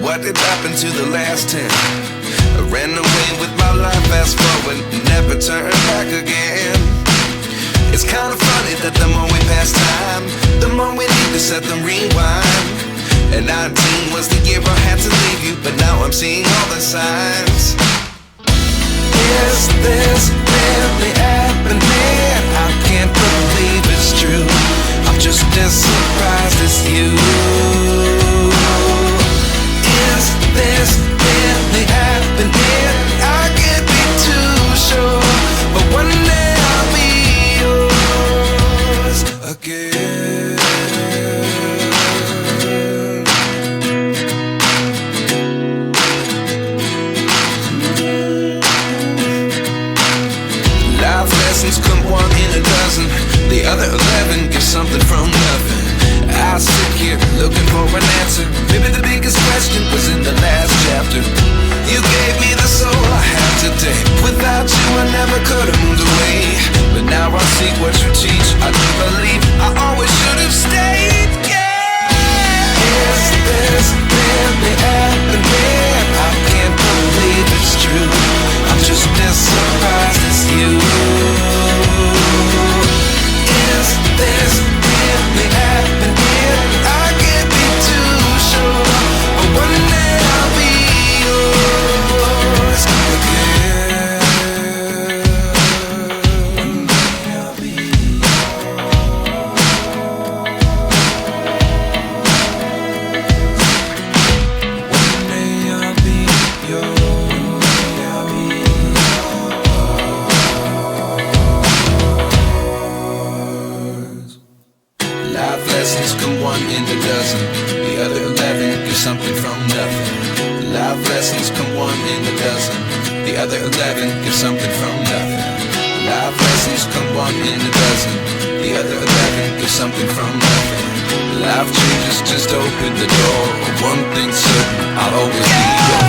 what did happen to the last 10? I ran away with my life, fast forward, never turn back again. It's kinda funny that the more we pass time, the more we need to set the rewind. And 19 was the year I had to leave you, but now I'm seeing all the signs. Is this really happening? I can't believe it's true. I'm just as surprised as you. Is this really happening? I can't be too sure, but one day I'll be yours again. Life lessons come one in a dozen. The other 11 give something from nothing. I sit here looking for an answer. Maybe the biggest question was in the last chapter. You gave me the soul I have today. Without you I never could have moved away. But now I see what you teach. I do believe I always should have stayed. Yeah. Is this really happening? I can't believe it's true. I'm just as surprised as you. Is this really happening? I can't be too sure, but one day I'll be yours again. One day I'll be One day I'll be yours. Life lessons come one in a dozen. The other 11 give something from nothing. Life lessons come one in a dozen. The other 11 give something from nothing. Life lessons come one in a dozen. The other 11 give something from nothing. Life changes just open the door. One thing's certain, I'll always be yours.